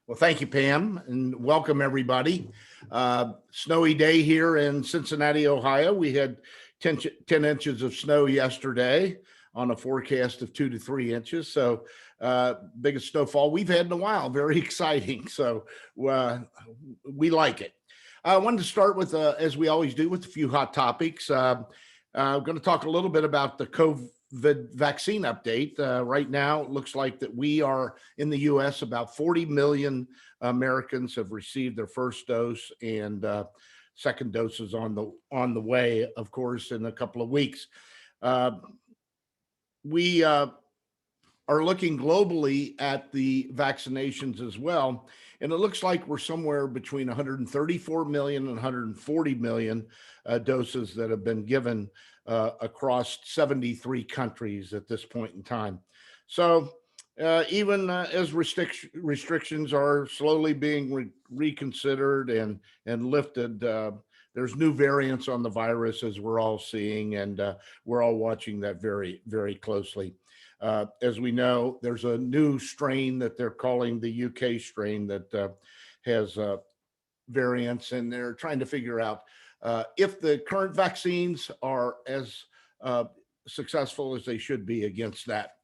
Well, thank you, Pam, and welcome everybody. Snowy day here in Cincinnati, Ohio. We had 10 inches of snow yesterday on a forecast of 2 to 3 inches. So biggest snowfall we've had in a while. Very exciting. So we like it. I wanted to start with, as we always do, with a few hot topics. I'm going to talk a little bit about the COVID vaccine update. Right now, it looks like that we are in the U.S. about 40 million Americans have received their first dose, and second doses on the way, of course, in a couple of weeks. We are looking globally at the vaccinations as well, and it looks like we're somewhere between 134 million and 140 million doses that have been given across 73 countries at this point in time. So even as restrictions are slowly being reconsidered and lifted, there's new variants on the virus, as we're all seeing, and we're all watching that very, very closely. As we know, there's a new strain that they're calling the UK strain that has variants, and they're trying to figure out if the current vaccines are as successful as they should be against that.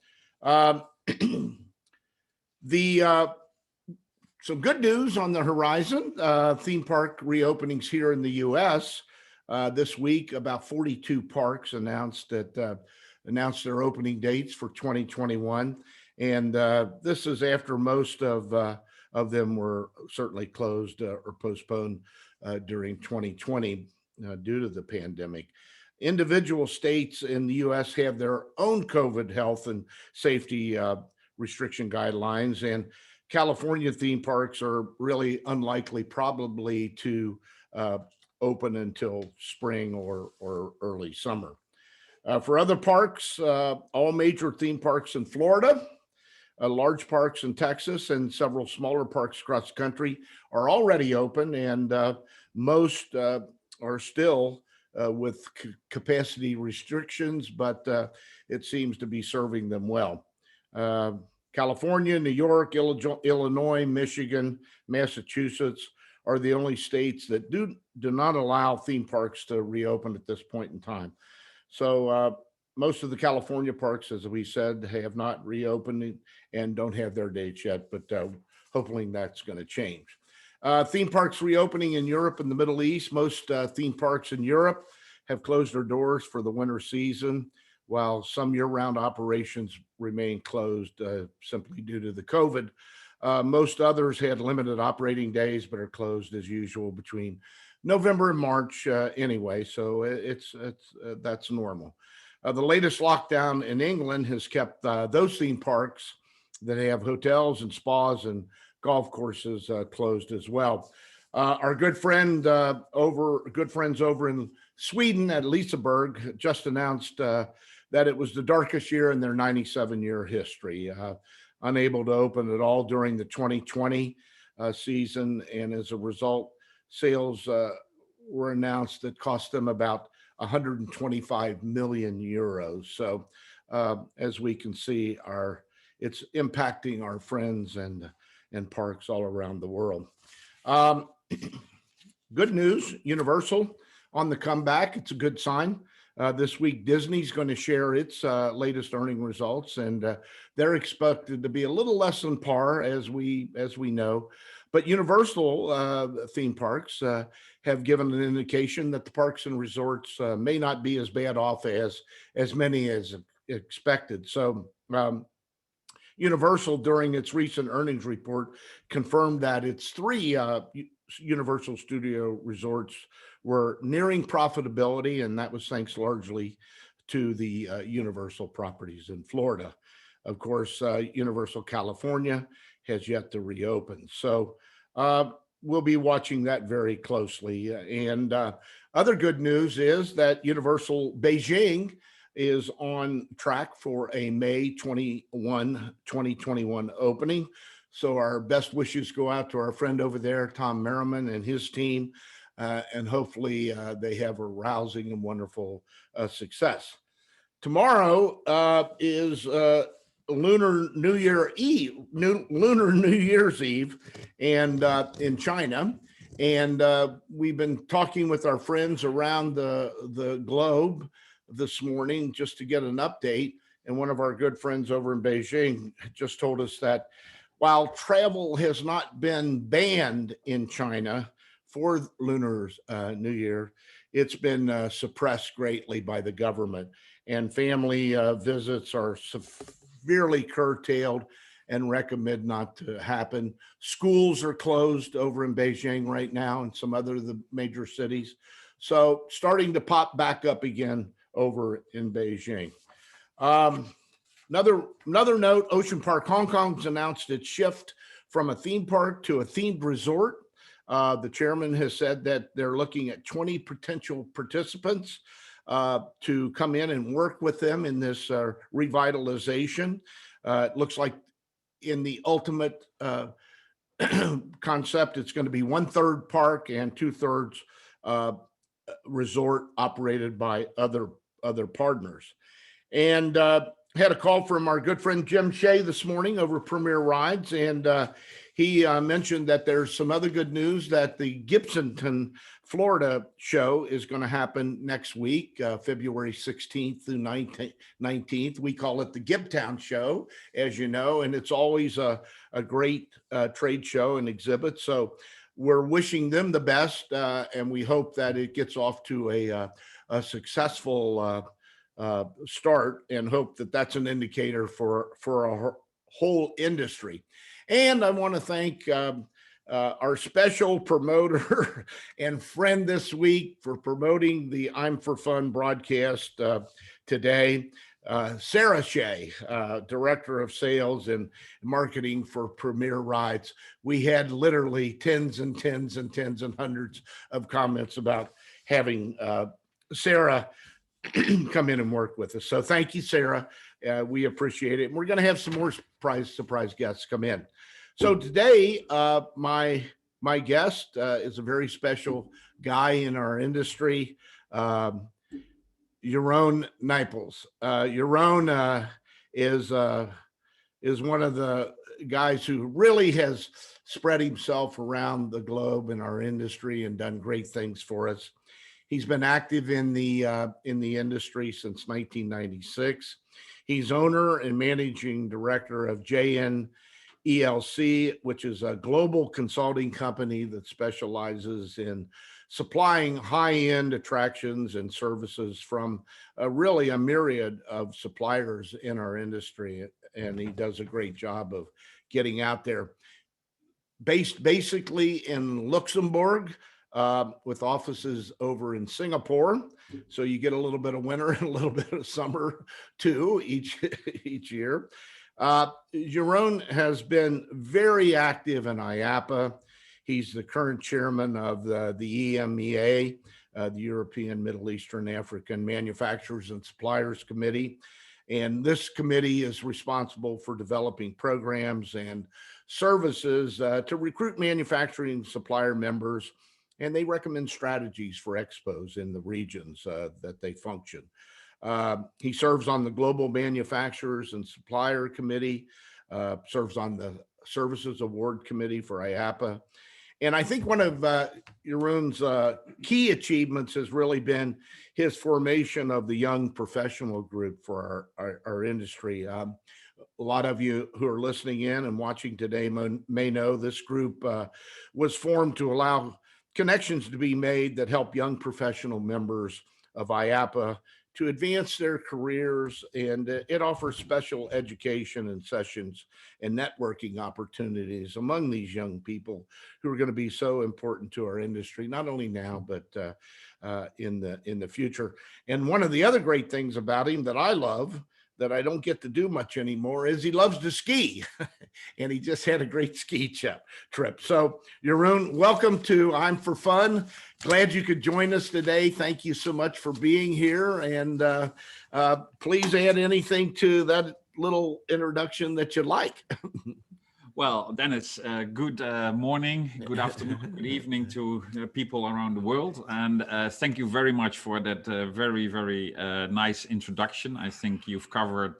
Some good news on the horizon, theme park reopenings here in the U.S. This week. About 42 parks announced their opening dates for 2021, and this is after most of them were certainly closed or postponed during 2020 due to the pandemic. Individual states in the U.S. have their own COVID health and safety restriction guidelines, and California theme parks are really unlikely probably to open until spring or early summer. For other parks, all major theme parks in Florida, large parks in Texas, and several smaller parks across the country are already open, and most are still with capacity restrictions, but it seems to be serving them well. California, New York, Illinois, Michigan, Massachusetts are the only states that do not allow theme parks to reopen at this point in time. So most of the California parks, as we said, have not reopened and don't have their dates yet, but hopefully that's going to change. Theme parks reopening in Europe and the Middle East. Most theme parks in Europe have closed their doors for the winter season, while some year-round operations remain closed simply due to the COVID. Most others had limited operating days, but are closed as usual between November and March anyway, so that's normal. The latest lockdown in England has kept those theme parks that have hotels and spas and golf courses closed as well. Our good friends over in Sweden at Liseberg just announced that it was the darkest year in their 97-year history, unable to open at all during the 2020 season, and as a result, sales were announced that cost them about 125 million euros. So as we can see, it's impacting our friends and parks all around the world. Good news, Universal on the comeback. It's a good sign. This week, Disney's going to share its latest earning results, and they're expected to be a little less than par, as we know. But Universal theme parks have given an indication that the parks and resorts may not be as bad off as many as expected. So Universal, during its recent earnings report, confirmed that its three Universal Studio resorts were nearing profitability, and that was thanks largely to the Universal properties in Florida. Of course, Universal California has yet to reopen. So we'll be watching that very closely. And other good news is that Universal Beijing is on track for a May 21, 2021 opening. So our best wishes go out to our friend over there, Tom Merriman, and his team, and hopefully they have a rousing and wonderful success. Tomorrow is Lunar New Year Eve, Lunar New Year's Eve, and in China. And we've been talking with our friends around the globe this morning just to get an update. And one of our good friends over in Beijing just told us that while travel has not been banned in China for Lunar New Year, it's been suppressed greatly by the government, and family visits are severely curtailed and recommend not to happen. Schools are closed over in Beijing right now and some other of the major cities. So starting to pop back up again over in Beijing. Another note, Ocean Park Hong Kong's announced its shift from a theme park to a themed resort. The chairman has said that they're looking at 20 potential participants to come in and work with them in this revitalization. It looks like in the ultimate concept, it's going to be 1/3 park and 2/3 resort operated by other partners. And had a call from our good friend Jim Shea this morning over Premier Rides, and he mentioned that there's some other good news that the Gibsonton, Florida show is going to happen next week, February 16th through 19th. We call it the Gibtown show, as you know, and it's always a great trade show and exhibit. So we're wishing them the best, and we hope that it gets off to a successful start, and hope that that's an indicator for our whole industry. And I want to thank our special promoter and friend this week for promoting the I'm4FUN broadcast today, Sarah Shea, Director of Sales and Marketing for Premier Rides. We had literally tens and tens and tens and hundreds of comments about having Sarah come in and work with us. So thank you, Sarah. We appreciate it. And we're going to have some more surprise guests come in. So today, my guest is a very special guy in our industry, Jeroen Nijpels. Jeroen is one of the guys who really has spread himself around the globe in our industry and done great things for us. He's been active in the industry since 1996. He's owner and managing director of JNELC, which is a global consulting company that specializes in supplying high-end attractions and services from really a myriad of suppliers in our industry. And he does a great job of getting out there. Based basically in Luxembourg, with offices over in Singapore. So you get a little bit of winter and a little bit of summer too each year. Jeroen has been very active in IAAPA. He's the current chairman of the EMEA, the European, Middle Eastern, African Manufacturers and Suppliers Committee. And this committee is responsible for developing programs and services to recruit manufacturing supplier members, and they recommend strategies for expos in the regions that they function. He serves on the Global Manufacturers and Supplier Committee, serves on the Services Award Committee for IAAPA. And I think one of Jeroen's key achievements has really been his formation of the young professional group for our industry. A lot of you who are listening in and watching today may know this group was formed to allow connections to be made that help young professional members of IAAPA to advance their careers, and it offers special education and sessions and networking opportunities among these young people who are going to be so important to our industry, not only now, but in the future. And one of the other great things about him that I love, that I don't get to do much anymore, is he loves to ski. And he just had a great ski trip. So Jeroen, welcome to I'm4FUN. Glad you could join us today. Thank you so much for being here. And please add anything to that little introduction that you like. Well, then it's good morning, good afternoon, good evening to people around the world. And thank you very much for that very, very nice introduction. I think you've covered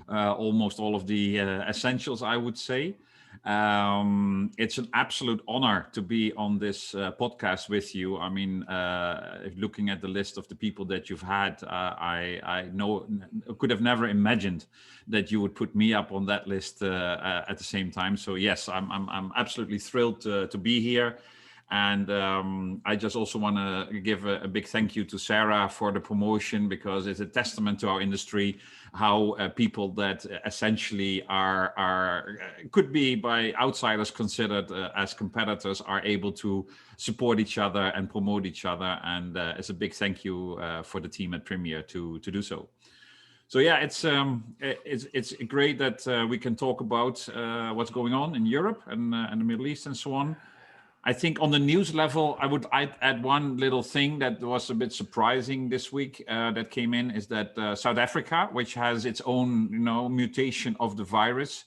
almost all of the essentials, I would say. It's an absolute honor to be on this podcast with you. I mean, looking at the list of the people that you've had, I know could have never imagined that you would put me up on that list at the same time. So yes, I'm absolutely thrilled to be here. And I just also want to give a big thank you to Sarah for the promotion, because it's a testament to our industry how people that essentially could be by outsiders considered as competitors are able to support each other and promote each other. And it's a big thank you for the team at Premier to do so. So yeah, it's great that we can talk about what's going on in Europe and the Middle East and so on. I think on the news level, I'd add one little thing that was a bit surprising this week that came in, is that South Africa, which has its own mutation of the virus,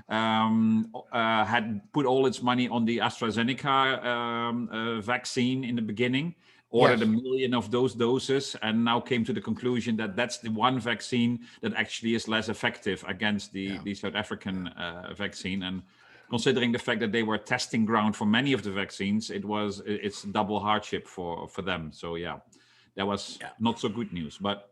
had put all its money on the AstraZeneca vaccine in the beginning, ordered 1 million of those doses, and now came to the conclusion that that's the one vaccine that actually is less effective against the South African vaccine. And considering the fact that they were testing ground for many of the vaccines, it's double hardship for them. So yeah, that was not so good news. But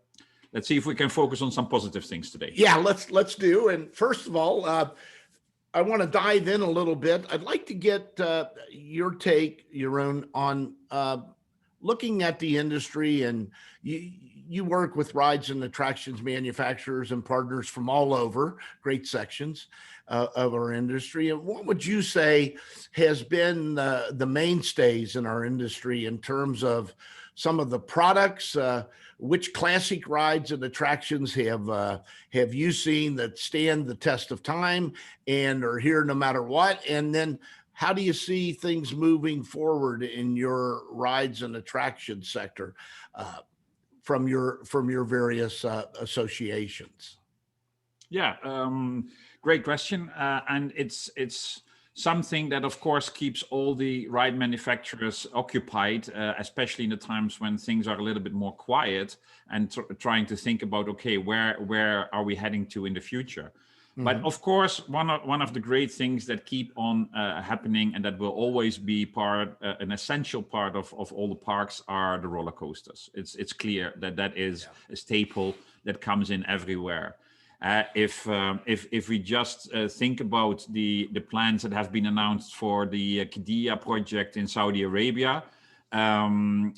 let's see if we can focus on some positive things today. Yeah, let's do. And first of all, I want to dive in a little bit. I'd like to get your take, Jeroen, on looking at the industry. And you work with rides and attractions manufacturers and partners from all over, great sections of our industry. And what would you say has been the mainstays in our industry in terms of some of the products? Which classic rides and attractions have you seen that stand the test of time and are here no matter what? And then how do you see things moving forward in your rides and attraction sector from your various associations? Yeah, great question. And it's something that, of course, keeps all the ride manufacturers occupied, especially in the times when things are a little bit more quiet and trying to think about, okay, where are we heading to in the future? Mm-hmm. But of course, one of the great things that keep on happening and that will always be an essential part of all the parks are the roller coasters. It's clear that is a staple that comes in everywhere. If we just think about the plans that have been announced for the Qiddiya project in Saudi Arabia, the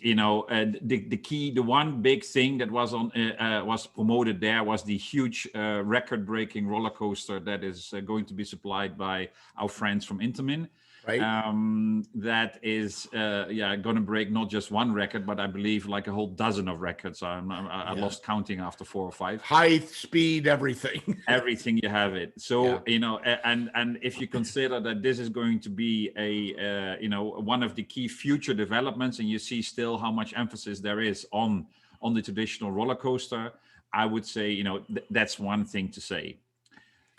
one big thing that was promoted there was the huge record-breaking roller coaster that is going to be supplied by our friends from Intamin. Right. That is going to break not just one record, but I believe like a whole dozen of records. I lost counting after 4 or 5. Height, speed, everything. Everything, you have it. So and if you consider that this is going to be one of the key future developments, and you see still how much emphasis there is on the traditional roller coaster, I would say that's one thing to say.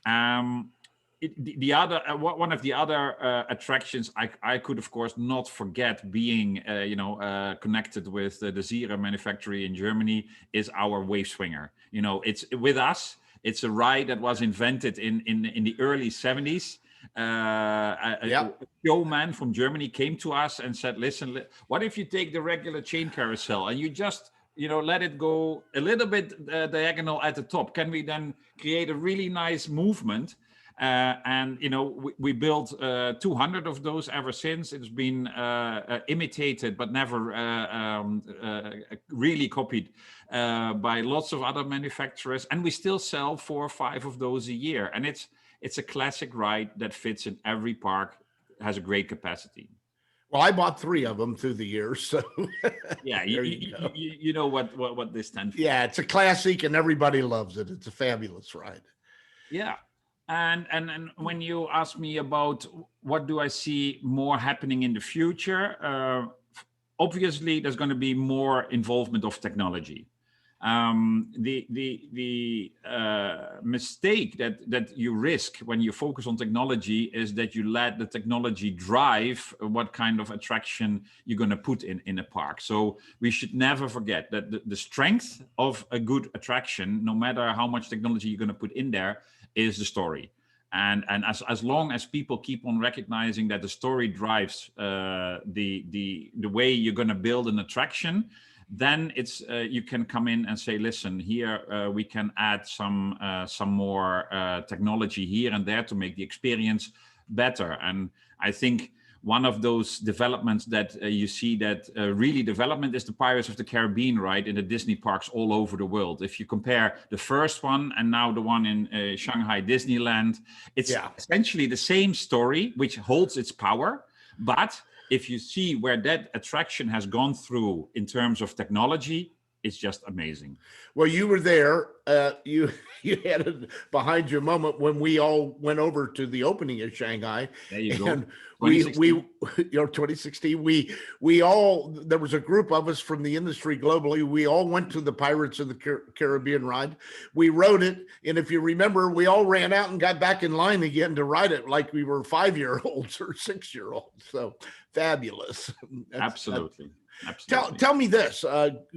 One of the other attractions I could, of course, not forget being, connected with the Zierer manufacturer in Germany is our wave swinger. It's with us. It's a ride that was invented in the early 70s. A showman from Germany came to us and said, "Listen, what if you take the regular chain carousel and you just let it go a little bit diagonal at the top? Can we then create a really nice movement?" And we built 200 of those ever since. It's been imitated but never really copied by lots of other manufacturers, and we still sell 4 or 5 of those a year. And it's a classic ride that fits in every park, has a great capacity. Well, I bought 3 of them through the years, so yeah, you know what this stands for. Yeah, it's a classic, and everybody loves it. It's a fabulous ride. Yeah. And when you ask me about what do I see more happening in the future, obviously there's going to be more involvement of technology. The mistake that you risk when you focus on technology is that you let the technology drive what kind of attraction you're going to put in a park. So we should never forget that the strength of a good attraction, no matter how much technology you're going to put in there, is the story. And as long as people keep on recognizing that the story drives the way you're going to build an attraction, then it's you can come in and say, listen, here we can add some more technology here and there to make the experience better. And I think one of those developments that you see that really development is the Pirates of the Caribbean ride in the Disney parks all over the world. If you compare the first one and now the one in Shanghai Disneyland, it's essentially the same story, which holds its power. But if you see where that attraction has gone through in terms of technology, it's just amazing. Well, you were there. You had it behind you a moment when we all went over to the opening of Shanghai. There you go. And we 2016. We all, there was a group of us from the industry globally. We all went to the Pirates of the Caribbean ride. We rode it, and if you remember, we all ran out and got back in line again to ride it like we were 5-year-olds or 6-year-olds. So fabulous. Absolutely. Tell me this,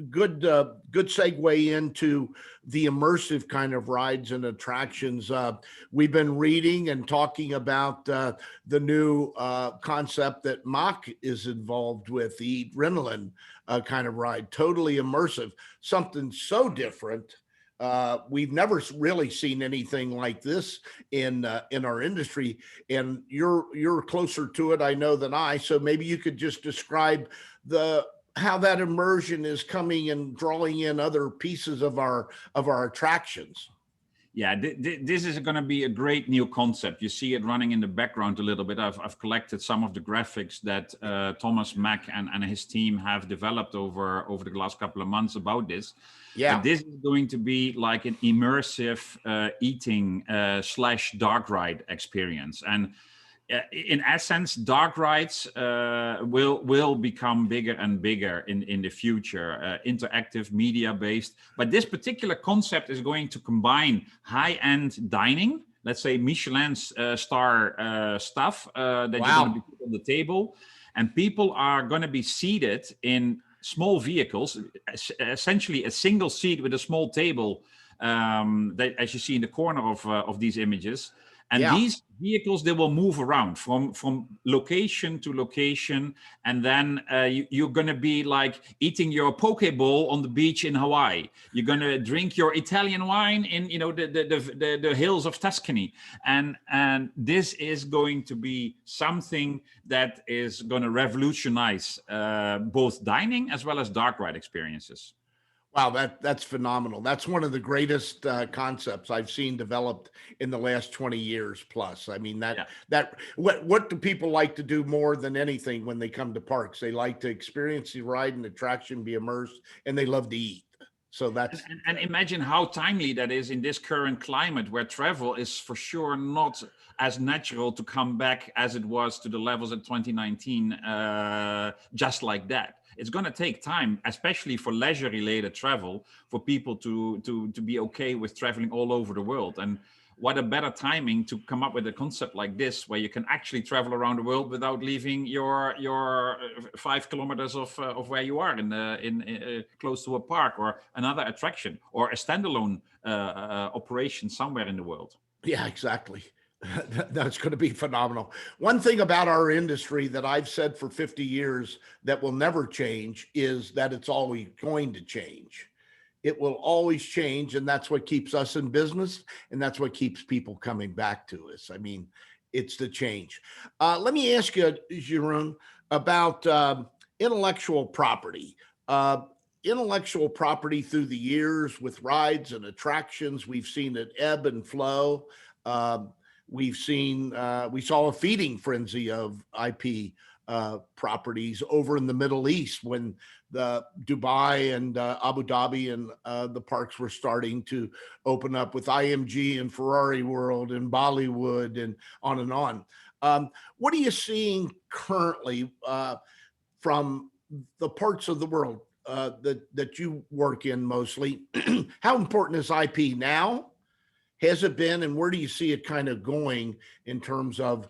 good segue into the immersive kind of rides and attractions. We've been reading and talking about the new concept that Mach is involved with, the adrenaline kind of ride, totally immersive, something so different. We've never really seen anything like this in our industry, and you're closer to it, I know, than I. So maybe you could just describe how that immersion is coming and drawing in other pieces of our attractions. Yeah, this is going to be a great new concept. You see it running in the background a little bit. I've collected some of the graphics that Thomas Mack and his team have developed over the last couple of months about this. Yeah, but this is going to be like an immersive eating / dark ride experience. And in essence, dark rides will become bigger and bigger in the future, interactive, media-based. But this particular concept is going to combine high-end dining, let's say Michelin star stuff that you're going to be put on the table, and people are going to be seated in small vehicles, essentially a single seat with a small table, that, as you see in the corner of these images. And these vehicles, they will move around from location to location. And then you're going to be like eating your poke bowl on the beach in Hawaii. You're going to drink your Italian wine in, you know, the hills of Tuscany. And this is going to be something that is going to revolutionize both dining as well as dark ride experiences. Wow, that's phenomenal. That's one of the greatest concepts I've seen developed in the last 20 years plus. I mean, what do people like to do more than anything when they come to parks? They like to experience the ride and attraction, be immersed, and they love to eat. So that's and imagine how timely that is in this current climate where travel is for sure not as natural to come back as it was to the levels in 2019, just like that. It's going to take time, especially for leisure-related travel, for people to be okay with traveling all over the world. And what a better timing to come up with a concept like this, where you can actually travel around the world without leaving your 5 kilometers of where you are in close to a park or another attraction or a standalone operation somewhere in the world. Yeah, exactly. That's going to be phenomenal. One thing about our industry that I've said for 50 years that will never change is that it's always going to change. It will always change, and that's what keeps us in business, and that's what keeps people coming back to us. I mean, it's the change. Let me ask you, Jeroen, about intellectual property. Intellectual property through the years with rides and attractions, we've seen it ebb and flow. We saw a feeding frenzy of IP properties over in the Middle East when the Dubai and Abu Dhabi and the parks were starting to open up with IMG and Ferrari World and Bollywood and on and on. What are you seeing currently from the parts of the world that you work in mostly, how important is IP now? Has it been, and where do you see it kind of going in terms of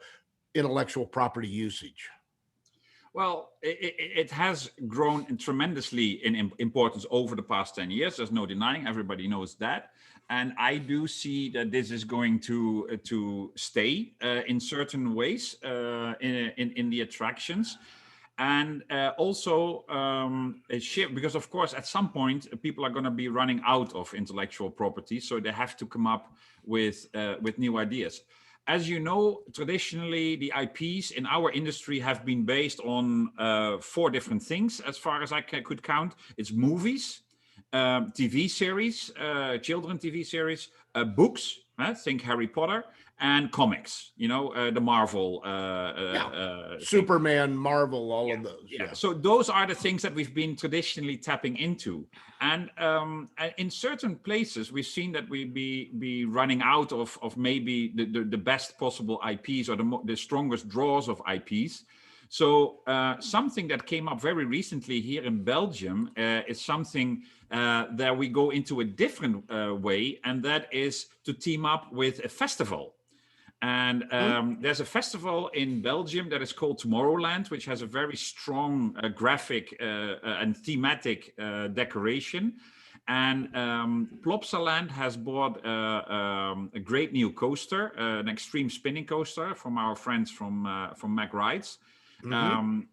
intellectual property usage? Well, it has grown tremendously in importance over the past 10 years. There's no denying, everybody knows that. And I do see that this is going to stay in certain ways in the attractions. And also a shift, because of course, at some point, people are going to be running out of intellectual property. So they have to come up with new ideas. As you know, traditionally, the IPs in our industry have been based on 4 different things, as far as I could count. It's movies, TV series, children TV series, books, think Harry Potter, and comics, the Marvel. Superman, Marvel, all of those. Yeah. So those are the things that we've been traditionally tapping into. And in certain places, we've seen that we be running out of maybe the best possible IPs or the strongest draws of IPs. So something that came up very recently here in Belgium is something that we go into a different way, and that is to team up with a festival. And there's a festival in Belgium that is called Tomorrowland, which has a very strong graphic and thematic decoration. And Plopsaland has bought a great new coaster, an extreme spinning coaster from our friends from Mac Rides.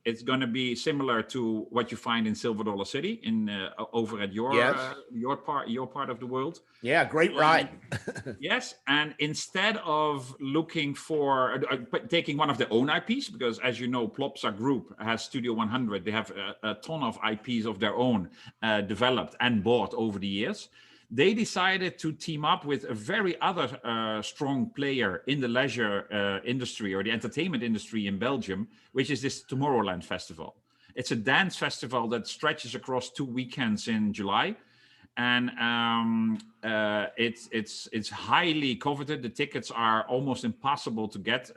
It's going to be similar to what you find in Silver Dollar City over at your part of the world. Yeah, great ride. Yes, and instead of looking for taking one of their own IPs, because as you know, Plopsa Group has Studio 100. They have a ton of IPs of their own developed and bought over the years. They decided to team up with a very other strong player in the leisure industry or the entertainment industry in Belgium, which is this Tomorrowland Festival. It's a dance festival that stretches across 2 weekends in July. And it's highly coveted. The tickets are almost impossible to get.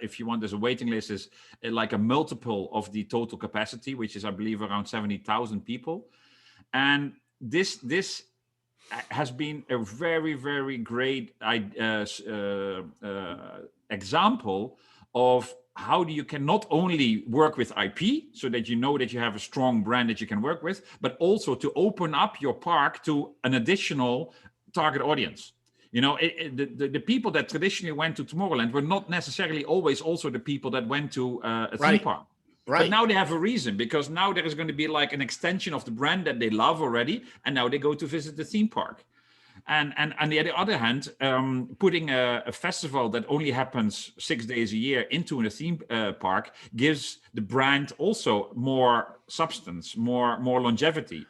If you want, there's a waiting list is like a multiple of the total capacity, which is, I believe, around 70,000 people. And this has been a very, very great example of how you can not only work with IP so that you know that you have a strong brand that you can work with, but also to open up your park to an additional target audience. The people that traditionally went to Tomorrowland were not necessarily always also the people that went to a theme park. Right. But now they have a reason, because now there is going to be like an extension of the brand that they love already, and now they go to visit the theme park. And on the other hand, putting a festival that only happens 6 days a year into a theme park gives the brand also more substance, more longevity.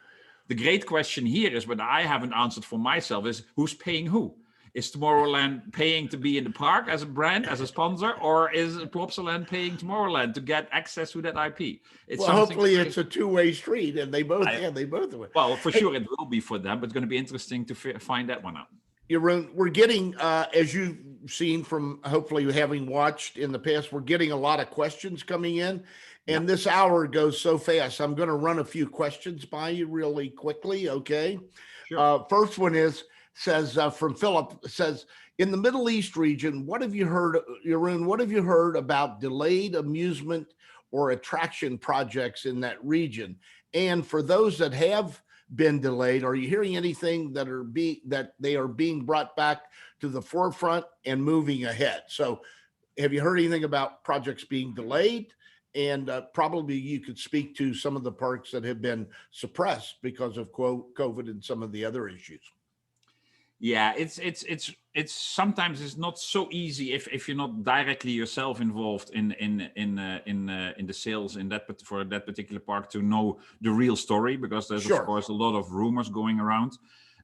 The great question here is, what I haven't answered for myself, is who's paying who? Is Tomorrowland paying to be in the park as a brand, as a sponsor, or is Plopsaland paying Tomorrowland to get access to that IP? Hopefully it's a two-way street, and they both win. Well, for sure it will be for them, but it's going to be interesting to find that one out. Jeroen, we're getting, as you've seen from hopefully having watched in the past, we're getting a lot of questions coming in, and this hour goes so fast. I'm going to run a few questions by you really quickly, okay? Sure. First one says from Philip, says, in the Middle East region, what have you heard, Jeroen, what have you heard about delayed amusement or attraction projects in that region? And for those that have been delayed, are you hearing anything that they are being brought back to the forefront and moving ahead? So have you heard anything about projects being delayed? And probably you could speak to some of the parks that have been suppressed because of COVID and some of the other issues. Yeah, it's sometimes it's not so easy if you're not directly yourself involved in the sales for that particular park to know the real story, because there's of course a lot of rumors going around.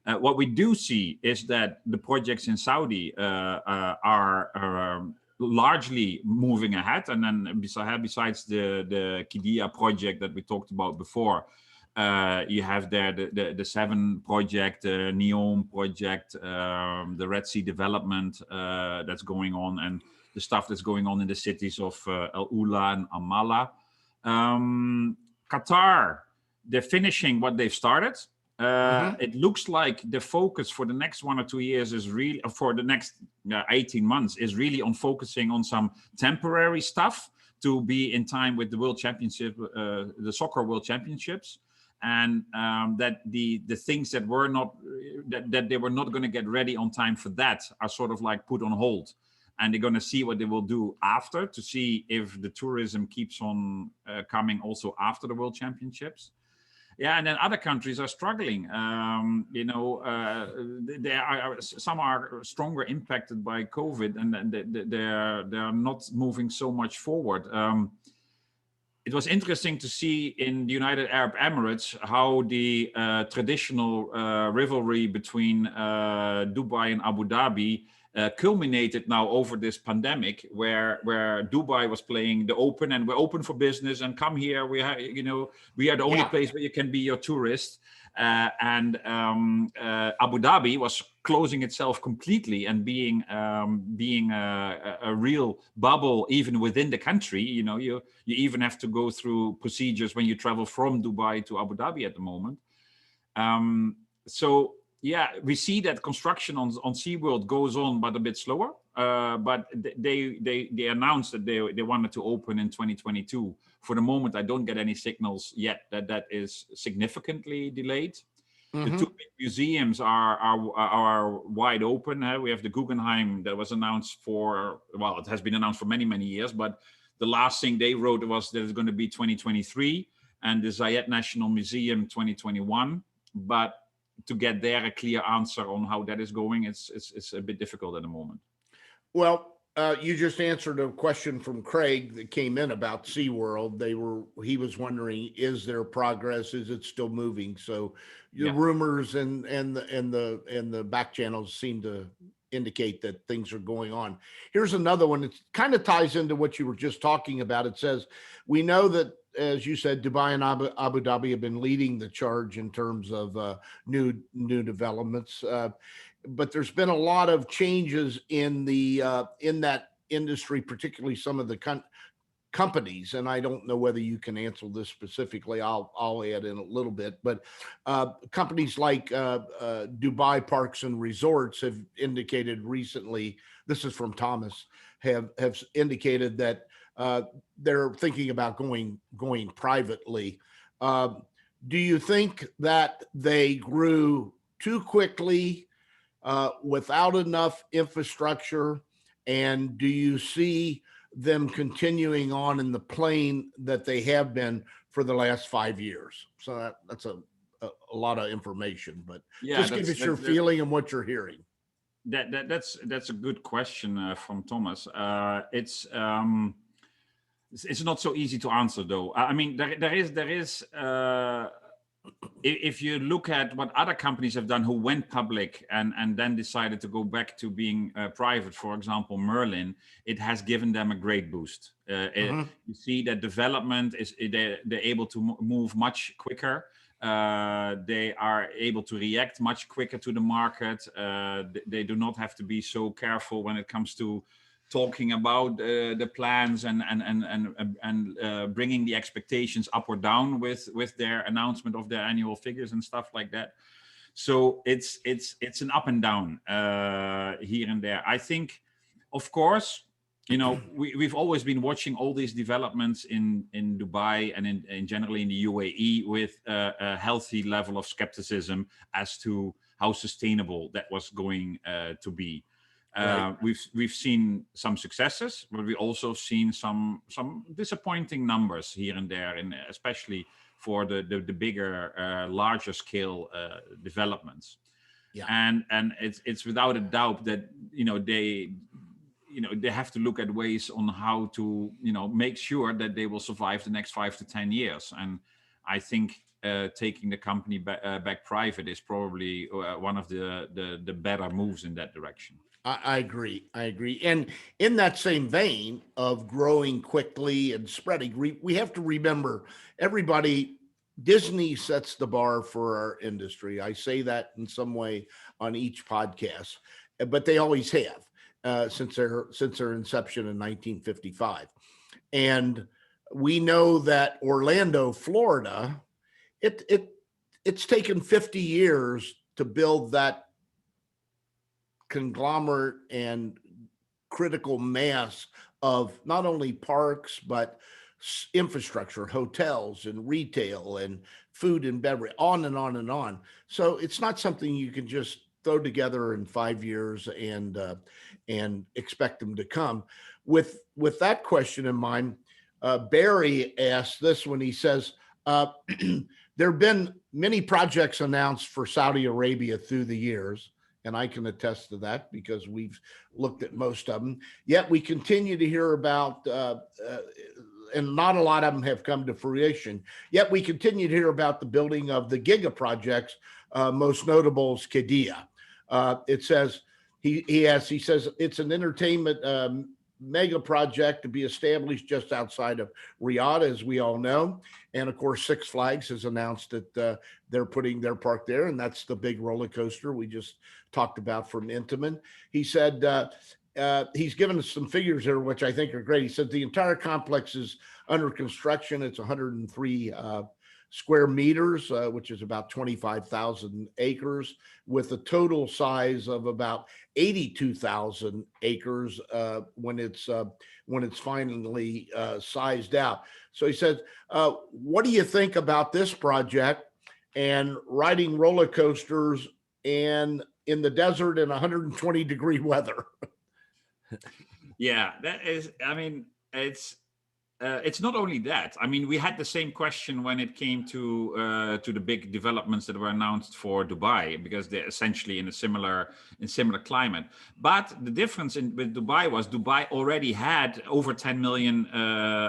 What we do see is that the projects in Saudi are largely moving ahead, and then besides the Qiddiya project that we talked about before. You have there the 7 project, NEOM project, the Red Sea development that's going on, and the stuff that's going on in the cities of El Ula and Amala. Qatar they're finishing what they've started. It looks like the focus for the next 1 or 2 years is really, for the next 18 months, is really on focusing on some temporary stuff to be in time with the World Championship, the Soccer World Championships, and that the things that were not, that they were not going to get ready on time for that are sort of like put on hold. And they're going to see what they will do after, to see if the tourism keeps on coming also after the World Championships. Yeah, and then other countries are struggling. You know, some are stronger impacted by COVID, and they're not moving so much forward. It was interesting to see in the United Arab Emirates how the traditional rivalry between Dubai and Abu Dhabi culminated now over this pandemic, where Dubai was playing the open and we're open for business and come here. We have, you know, we are the only place where you can be your tourist. And Abu Dhabi was closing itself completely and being a real bubble even within the country. You know, you even have to go through procedures when you travel from Dubai to Abu Dhabi at the moment. So yeah, we see that construction on SeaWorld goes on, but a bit slower. But they announced that they wanted to open in 2022. For the moment, I don't get any signals yet that is significantly delayed. The two big museums are wide open. We have the Guggenheim that was announced for, well, it has been announced for many, many years, but the last thing they wrote was that it's going to be 2023, and the Zayed National Museum 2021. But to get there a clear answer on how that is going, it's a bit difficult at the moment. Well, you just answered a question from Craig that came in about SeaWorld. He was wondering, is there progress? Is it still moving? So the rumors and the back channels seem to indicate that things are going on. Here's another one. It kind of ties into what you were just talking about. It says, we know that, as you said, Dubai and Abu Dhabi have been leading the charge in terms of new developments. But there's been a lot of changes in that industry, particularly some of the companies. And I don't know whether you can answer this specifically. I'll add in a little bit, but companies like Dubai Parks and Resorts have indicated recently, this is from Thomas, have indicated that they're thinking about going privately. Do you think that they grew too quickly without enough infrastructure? And do you see them continuing on in the plane that they have been for the last 5 years? So that's a lot of information, but just give us your feeling and what you're hearing. That's a good question from Thomas. It's not so easy to answer, though. I mean, there is. If you look at what other companies have done who went public and then decided to go back to being private, for example, Merlin, it has given them a great boost. You see that development they're able to move much quicker. They are able to react much quicker to the market. They do not have to be so careful when it comes to talking about the plans and bringing the expectations up or down with their announcement of their annual figures and stuff like that. So it's an up and down here and there. I think, of course, you know, we've always been watching all these developments in Dubai and in generally in the UAE with a healthy level of skepticism as to how sustainable that was going to be. Right. We've seen some successes, but we also seen some disappointing numbers here and there, and especially for the bigger, larger scale developments. Yeah. And it's without a doubt that they have to look at ways on how to make sure that they will survive the next 5 to 10 years. And I think taking the company back private is probably one of the better moves in that direction. I agree. And in that same vein of growing quickly and spreading, we have to remember, everybody, Disney sets the bar for our industry. I say that in some way on each podcast, but they always have since their inception in 1955. And we know that Orlando, Florida It's taken 50 years to build that conglomerate and critical mass of not only parks, but infrastructure, hotels and retail and food and beverage, on and on and on. So it's not something you can just throw together in 5 years and expect them to come. With that question in mind, Barry asked this when he says, there have been many projects announced for Saudi Arabia through the years, and I can attest to that because we've looked at most of them. Yet we continue to hear about, and not a lot of them have come to fruition, yet we continue to hear about the building of the giga projects, most notable is Qiddiya. It says, he says it's an entertainment mega project to be established just outside of Riyadh, as we all know. And of course, Six Flags has announced that they're putting their park there, and that's the big roller coaster we just talked about from Intamin. He said, he's given us some figures here, which I think are great. He said the entire complex is under construction. It's 103 square meters, which is about 25,000 acres, with a total size of about 82,000 acres when it's finally sized out. So he said, what do you think about this project and riding roller coasters and in the desert in 120-degree weather? Yeah, that is, I mean, it's not only that. I mean, we had the same question when it came to the big developments that were announced for Dubai, because they're essentially in a similar climate. But the difference with Dubai was Dubai already had over 10 million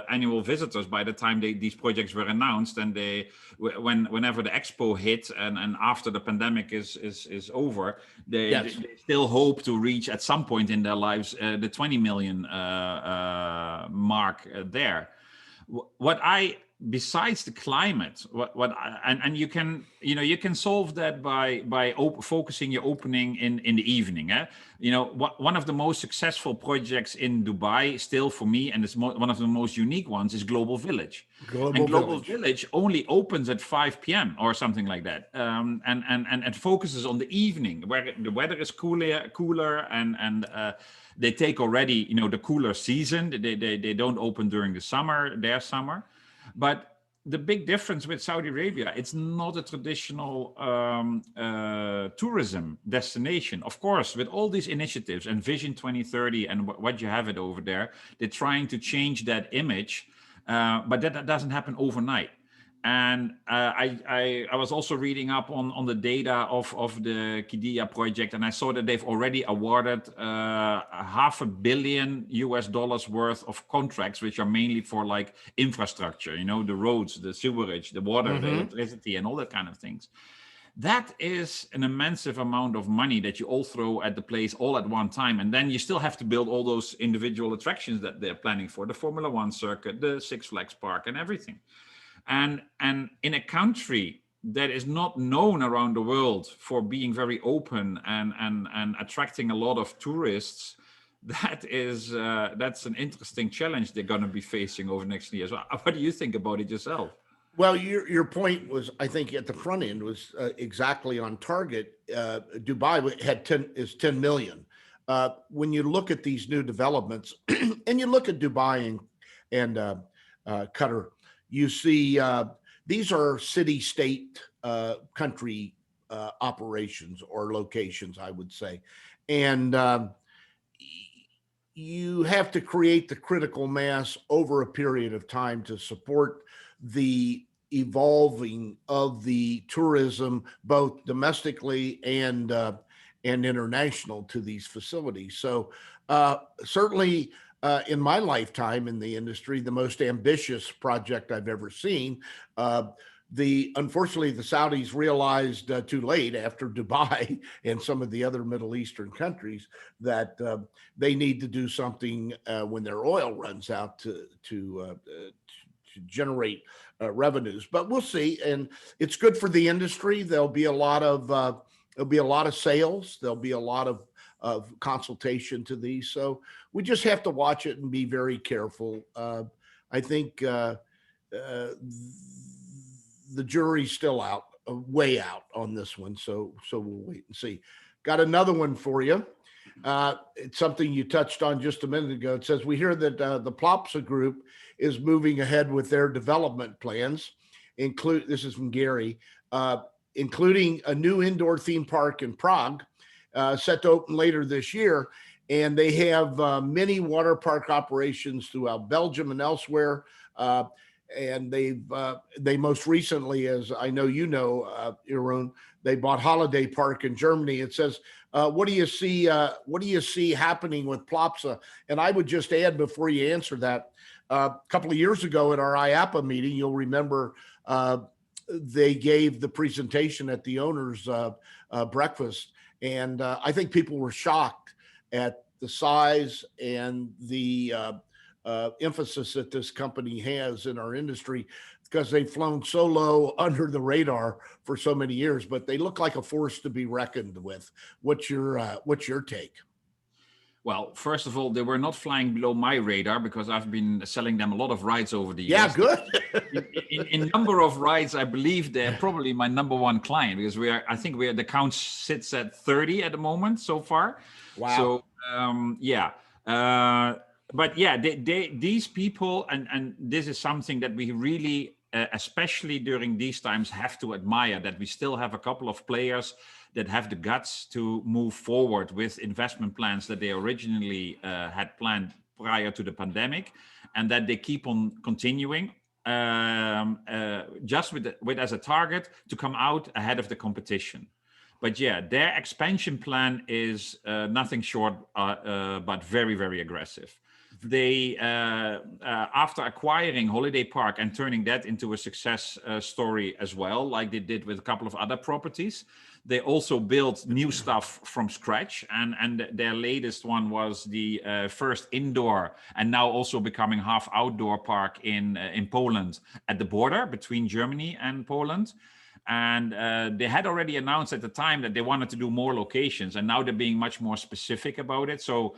annual visitors by the time these projects were announced, and whenever the expo hit and after the pandemic is over, they still hope to reach at some point in their lives the 20 million mark there. What I, besides the climate, and you can solve that by focusing your opening in the evening. One of the most successful projects in Dubai, still for me, and it's one of the most unique ones, is Global Village. Global Village only opens at 5 p.m. or something like that, and it focuses on the evening where the weather is cooler and they take already, the cooler season. They don't open during the summer, their summer. But the big difference with Saudi Arabia, it's not a traditional tourism destination. Of course, with all these initiatives and Vision 2030 and what you have it over there, they're trying to change that image, but that doesn't happen overnight. And I was also reading up on the data of the Qiddiya project, and I saw that they've already awarded $500 million worth of contracts, which are mainly for like infrastructure, the roads, the sewerage, the water, the electricity, and all that kind of things. That is an immense amount of money that you all throw at the place all at one time. And then you still have to build all those individual attractions that they're planning for, the Formula One circuit, the Six Flags Park, and everything. And in a country that is not known around the world for being very open and attracting a lot of tourists, that's an interesting challenge they're going to be facing over the next years. What do you think about it yourself? Well, your point was, I think, at the front end was exactly on target. Dubai is 10 million. When you look at these new developments, and you look at Dubai and Qatar, you see these are city-state country operations or locations, I would say. And you have to create the critical mass over a period of time to support the evolving of the tourism, both domestically and international, to these facilities. So certainly, in my lifetime in the industry, the most ambitious project I've ever seen. Unfortunately, the Saudis realized too late after Dubai and some of the other Middle Eastern countries that they need to do something when their oil runs out to generate revenues. But we'll see, and it's good for the industry. There'll be a lot of sales. There'll be a lot of consultation to these. So we just have to watch it and be very careful. I think the jury's still out, way out on this one. So we'll wait and see. Got another one for you. It's something you touched on just a minute ago. It says, we hear that the Plopsa Group is moving ahead with their development plans, this is from Gary, including a new indoor theme park in Prague, set to open later this year. And they have many water park operations throughout Belgium and elsewhere. And they most recently, as I know you know, Jeroen, they bought Holiday Park in Germany. It says, what do you see? What do you see happening with Plopsa? And I would just add before you answer that, a couple of years ago at our IAAPA meeting, you'll remember they gave the presentation at the owners' breakfast, and I think people were shocked at the size and the emphasis that this company has in our industry, because they've flown so low under the radar for so many years, but they look like a force to be reckoned with. What's your take? Well, first of all, they were not flying below my radar because I've been selling them a lot of rides over the years. Yeah, good. in number of rides, I believe they're probably my number one client, because I think the count sits at 30 at the moment so far. Wow. So yeah. But yeah, these people, and this is something that we really, especially during these times, have to admire, that we still have a couple of players that have the guts to move forward with investment plans that they originally had planned prior to the pandemic, and that they keep on continuing just with as a target to come out ahead of the competition. But yeah, their expansion plan is nothing short but very, very aggressive. They, after acquiring Holiday Park and turning that into a success story as well, like they did with a couple of other properties, they also built new stuff from scratch. And their latest one was the first indoor and now also becoming half outdoor park in Poland at the border between Germany and Poland. And they had already announced at the time that they wanted to do more locations, and now they're being much more specific about it. So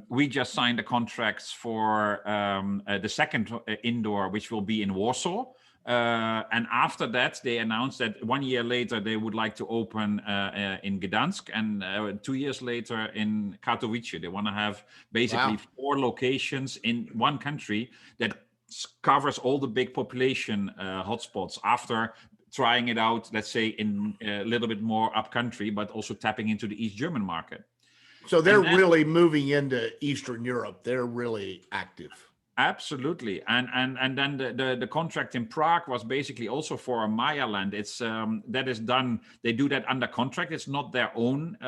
we just signed the contracts for the second indoor, which will be in Warsaw. And after that, they announced that 1 year later, they would like to open in Gdansk, and 2 years later in Katowice. They want to have basically 4 locations in one country that covers all the big population hotspots, after trying it out, let's say, in a little bit more upcountry, but also tapping into the East German market. So they're really moving into Eastern Europe. They're really active. Absolutely. And then the contract in Prague was basically also for a Maya land. It's that is done. They do that under contract. It's not their own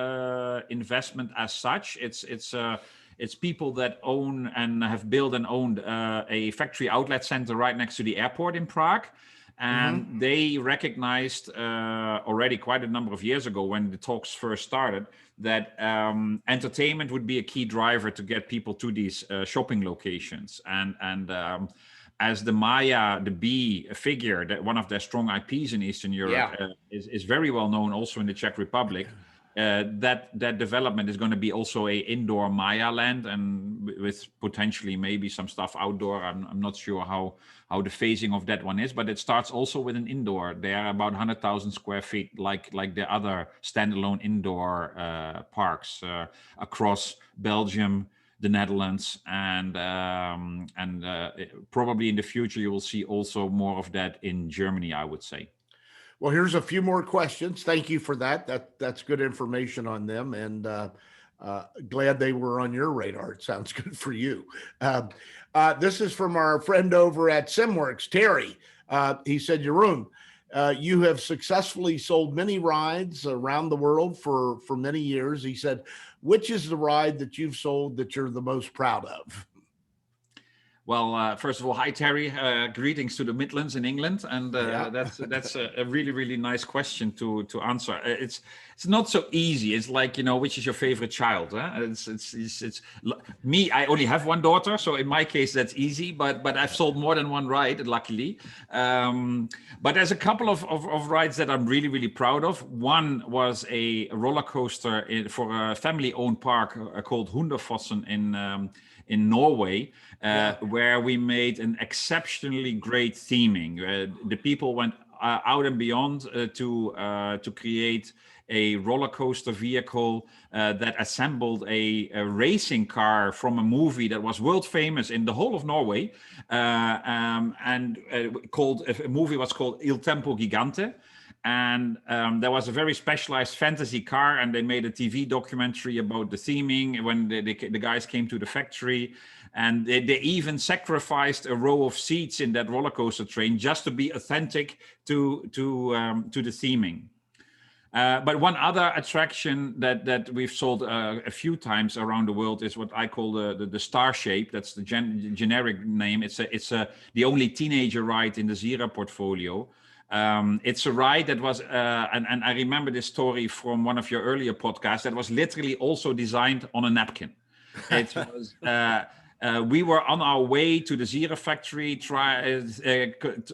investment as such. It's people that own and have built and owned a factory outlet center right next to the airport in Prague. And they recognized already quite a number of years ago, when the talks first started, that entertainment would be a key driver to get people to these shopping locations. And as the Maya, the bee figure, that one of their strong IPs in Eastern Europe, is very well known also in the Czech Republic. That development is going to be also a indoor Maya land, and with potentially maybe some stuff outdoor. I'm not sure how the phasing of that one is, but it starts also with an indoor. They are about 100,000 square feet, like the other standalone indoor parks across Belgium, the Netherlands, and probably in the future you will see also more of that in Germany, I would say. Well, here's a few more questions. Thank you for that. That's good information on them, and glad they were on your radar. It sounds good for you. This is from our friend over at SimWorks, Terry. He said, Jeroen, you have successfully sold many rides around the world for many years. He said, which is the ride that you've sold that you're the most proud of? Well, first of all, hi, Terry. Greetings to the Midlands in England. And that's a really, really nice question to answer. It's not so easy. It's like, which is your favorite child? Huh? It's me. I only have one daughter, so in my case, that's easy. But I've sold more than one ride, luckily. But there's a couple of rides that I'm really, really proud of. One was a roller coaster for a family-owned park called Hunderfossen in Norway, where we made an exceptionally great theming. The people went out and beyond to create a roller coaster vehicle that assembled a racing car from a movie that was world famous in the whole of Norway, a movie was called Il Tempo Gigante. And there was a very specialized fantasy car, and they made a TV documentary about the theming when the guys came to the factory. And they even sacrificed a row of seats in that roller coaster train just to be authentic to the theming. But one other attraction that we've sold a few times around the world is what I call the Star Shape. That's the generic name. It's the only teenager ride in the Zierer portfolio. It's a ride that was, and I remember this story from one of your earlier podcasts, that was literally also designed on a napkin. It was, we were on our way to the Zierer factory,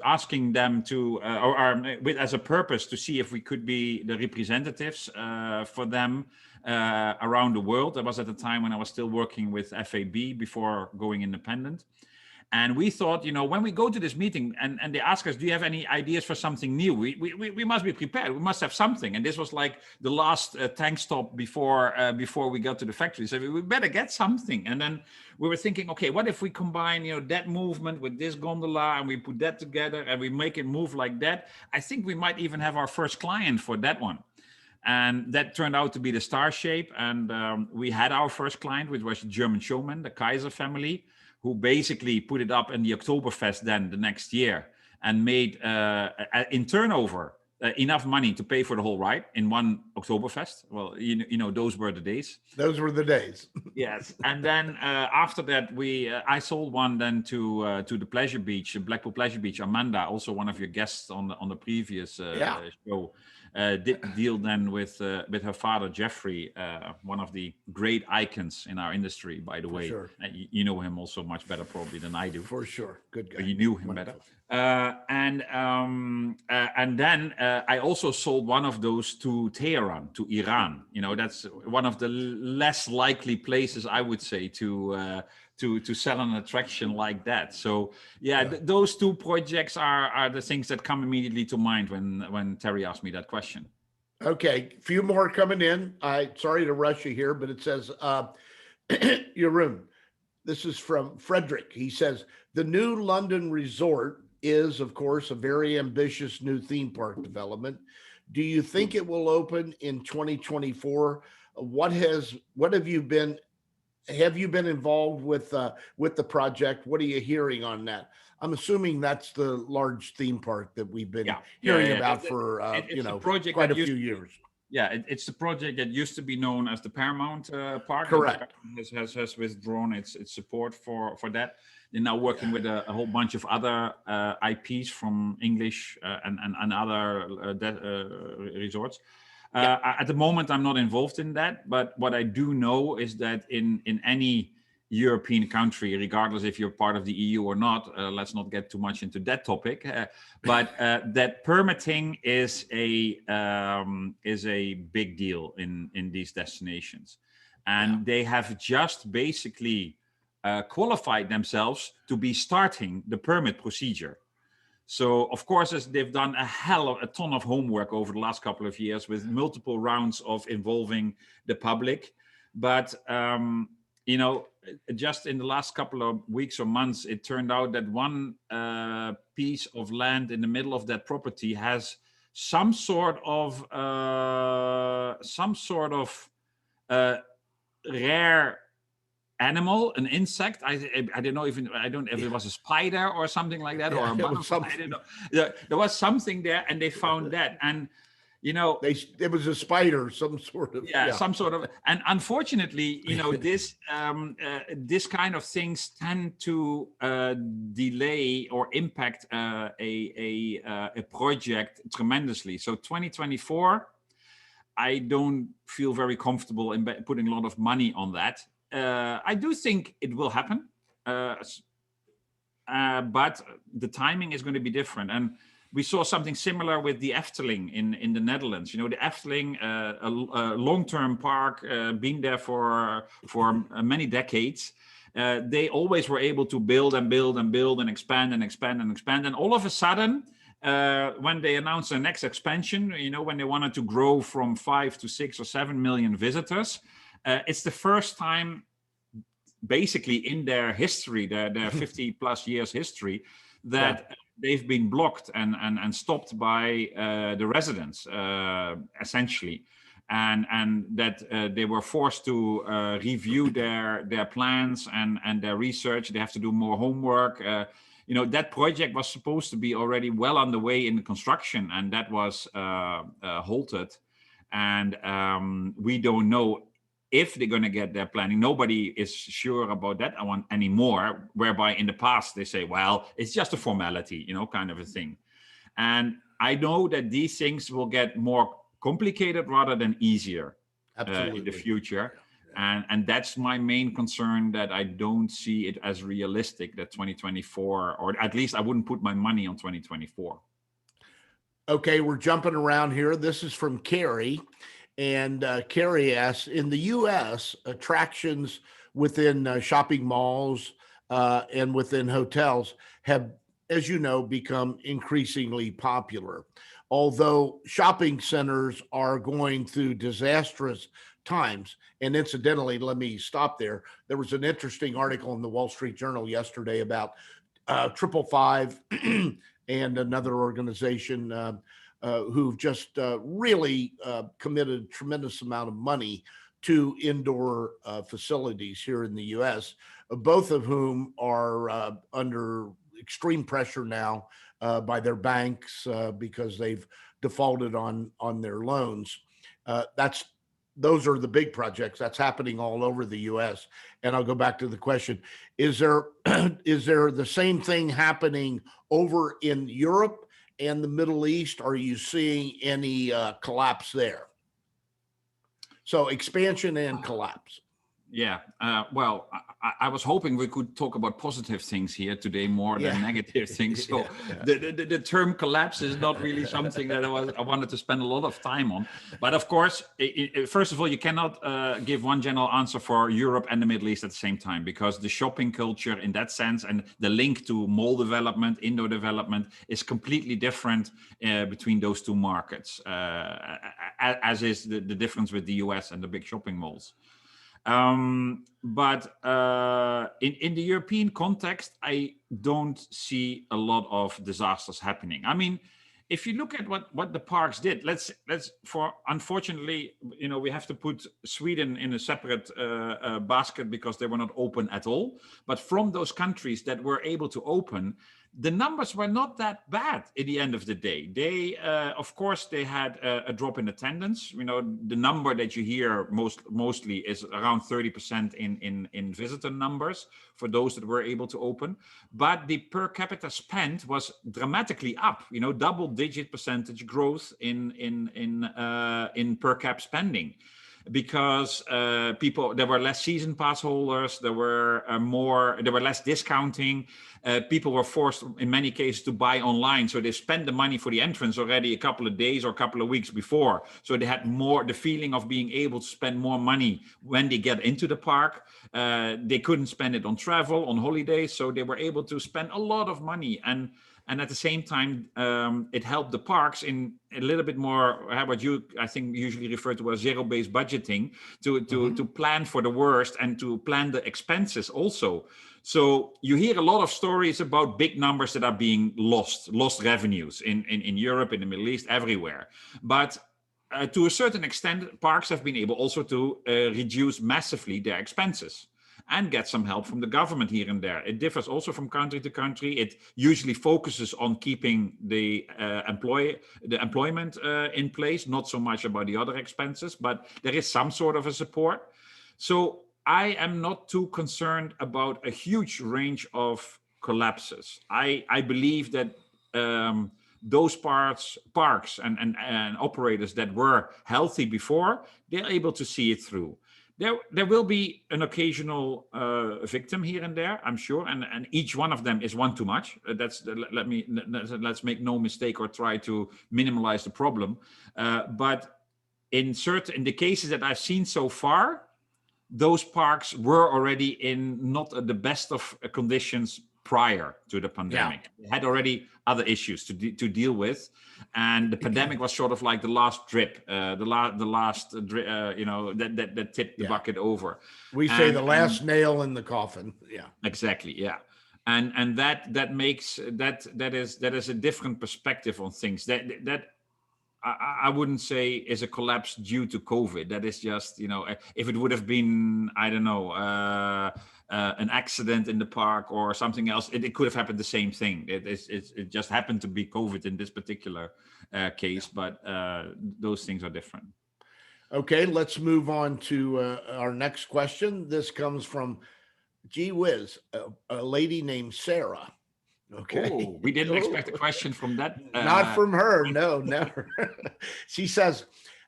asking them to, as a purpose to see if we could be the representatives for them around the world. That was at the time when I was still working with FAB before going independent. And we thought, when we go to this meeting and they ask us, do you have any ideas for something new? We must be prepared. We must have something. And this was like the last tank stop before we got to the factory. So we better get something. And then we were thinking, okay, what if we combine, that movement with this gondola and we put that together and we make it move like that? I think we might even have our first client for that one. And that turned out to be the Star Shape. And we had our first client, which was German showman, the Kaiser family, who basically put it up in the Oktoberfest then the next year and made in turnover enough money to pay for the whole ride in one Oktoberfest. Well, those were the days. Those were the days. Yes. And then after that, I sold one then to the Pleasure Beach, Blackpool Pleasure Beach. Amanda, also one of your guests on the previous show, did the deal then with her father, Jeffrey, one of the great icons in our industry, by the way. Sure. You know him also much better probably than I do. For sure. Good guy. But you knew him Wonderful. better. And then I also sold one of those to Tehran, to Iran. That's one of the less likely places, I would say, to sell an attraction like that. So those two projects are the things that come immediately to mind when Terry asked me that question. Okay, few more coming in. Sorry to rush you here, but it says, Jeroen, this is from Frederick. He says, the new London resort is, of course, a very ambitious new theme park development. Do you think it will open in 2024? Have you been involved with the project? What are you hearing on that? I'm assuming that's the large theme park that we've been hearing about for quite a few years. Yeah, it's the project that used to be known as the Paramount Park. Correct. Has withdrawn its support for that. They're now working with a whole bunch of other IPs from English and other resorts. At the moment, I'm not involved in that, but what I do know is that in any European country, regardless if you're part of the EU or not, let's not get too much into that topic, but that permitting is a big deal in these destinations. And they have just basically qualified themselves to be starting the permit procedure. So, of course, as they've done a ton of homework over the last couple of years with multiple rounds of involving the public. But, just in the last couple of weeks or months, it turned out that one piece of land in the middle of that property has some sort of rare animal, an insect. I don't know if it was a spider or something like that, or a butterfly. I don't know. There was something there, and they found that, and it was a spider, some sort of some sort of. And unfortunately, this kind of things tend to delay or impact a project tremendously. So 2024, I don't feel very comfortable in putting a lot of money on that. I do think it will happen, but the timing is going to be different. And we saw something similar with the Efteling in the Netherlands. The Efteling, a long-term park, been there for many decades. They always were able to build and build and build and expand and expand and expand. And all of a sudden, when they announced their next expansion, you know, when they wanted to grow from 5 to 6 or 7 million visitors, it's the first time basically in their history, their 50 plus years history, that they've been blocked and stopped by the residents, essentially. And that they were forced to review their plans and their research. They have to do more homework. You know, that project was supposed to be already well underway in the construction, and that was halted. And we don't know if they're going to get their planning. Nobody is sure about that one anymore, whereby in the past they say, well, it's just a formality, you know, kind of a thing. And I know that these things will get more complicated rather than easier in the future. And that's my main concern, that I don't see it as realistic that 2024, or at least I wouldn't put my money on 2024. Okay, we're jumping around here. This is from Carrie. And Carrie asks, in the US, attractions within shopping malls and within hotels have, as you know, become increasingly popular. Although shopping centers are going through disastrous times. And incidentally, let me stop there. There was an interesting article in the Wall Street Journal yesterday about 555 and another organization who've just really committed a tremendous amount of money to indoor facilities here in the US, both of whom are under extreme pressure now by their banks because they've defaulted on their loans. Those are the big projects that's happening all over the US. And I'll go back to the question, is there the same thing happening over in Europe and the Middle East? Are you seeing any collapse there? So expansion and collapse. Yeah, well, I was hoping we could talk about positive things here today more than negative things. So the term collapse is not really something that I wanted to spend a lot of time on. But of course, first of all, you cannot give one general answer for Europe and the Middle East at the same time, because the shopping culture in that sense and the link to mall development, indoor development is completely different between those two markets, as is the difference with the US and the big shopping malls. But in the European context, I don't see a lot of disasters happening. I mean, if you look at what the parks did, unfortunately, you know, we have to put Sweden in a separate basket because they were not open at all. But from those countries that were able to open, the numbers were not that bad at the end of the day. They, of course, they had a drop in attendance. You know, the number that you hear mostly is around 30% in visitor numbers for those that were able to open. But the per capita spend was dramatically up. You know, double-digit percentage growth in per cap spending. Because there were less season pass holders, there were less discounting. People were forced in many cases to buy online, so they spent the money for the entrance already a couple of days or a couple of weeks before. So they had the feeling of being able to spend more money when they get into the park. They couldn't spend it on travel, on holidays, so they were able to spend a lot of money. And at the same time, it helped the parks in a little bit more, what you, I think, usually refer to as zero-based budgeting, to plan for the worst and to plan the expenses also. So you hear a lot of stories about big numbers that are being lost revenues in Europe, in the Middle East, everywhere. But to a certain extent, parks have been able also to reduce massively their expenses and get some help from the government here and there. It differs also from country to country. It usually focuses on keeping the employment in place, not so much about the other expenses, but there is some sort of a support. So I am not too concerned about a huge range of collapses. I believe that those parks and operators that were healthy before, they're able to see it through. There will be an occasional victim here and there, I'm sure, and each one of them is one too much. Let's make no mistake or try to minimize the problem. But in the cases that I've seen so far, those parks were already in not the best of conditions prior to the pandemic. They had already other issues to deal with, and the pandemic was sort of like the last drip, that tipped the bucket over. We say the last nail in the coffin. Yeah, exactly. Yeah. And that makes that is a different perspective on things. That I wouldn't say is a collapse due to COVID. That is just, if it would have been, I don't know, an accident in the park or something else, it could have happened the same thing. It just happened to be COVID in this particular case, but those things are different. Okay, let's move on to our next question. This comes from, gee whiz, a lady named Sarah. Okay. Oh, we didn't expect a question from that. Not from her. No, never. She says,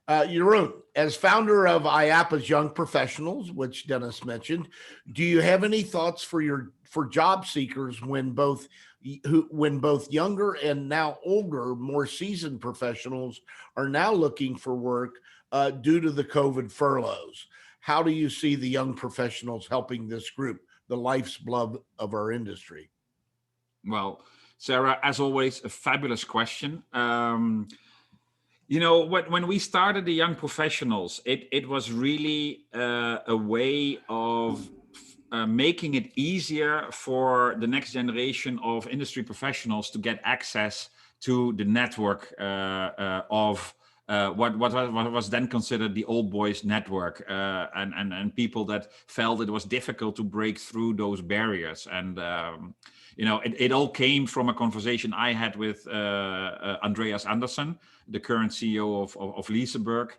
Jeroen, as founder of IAAPA's Young Professionals, which Dennis mentioned, do you have any thoughts for job seekers when both younger and now older, more seasoned professionals are now looking for work due to the COVID furloughs? How do you see the young professionals helping this group, the life's blood of our industry? Well, Sarah, as always, a fabulous question. When we started the Young Professionals, it was really a way of making it easier for the next generation of industry professionals to get access to the network of what was then considered the old boys network, and people that felt it was difficult to break through those barriers. And it all came from a conversation I had with Andreas Andersen, the current CEO of Liseberg,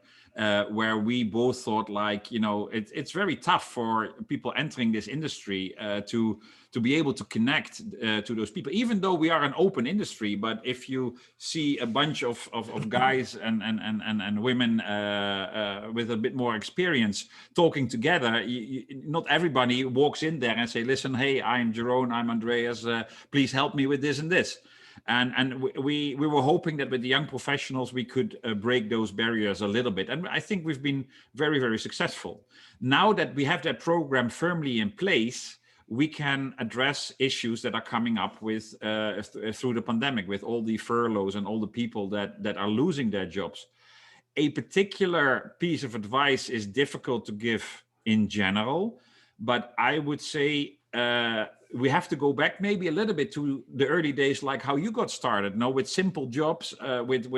where we both thought, it's very tough for people entering this industry to be able to connect to those people, even though we are an open industry. But if you see a bunch of guys and women with a bit more experience talking together, not everybody walks in there and say, listen, hey, I'm Jeroen, I'm Andreas, please help me with this and this. And we were hoping that with the young professionals, we could break those barriers a little bit. And I think we've been very, very successful. Now that we have that program firmly in place, we can address issues that are coming up with through the pandemic, with all the furloughs and all the people that are losing their jobs. A particular piece of advice is difficult to give in general, but I would say we have to go back maybe a little bit to the early days, like how you got started, with simple jobs, with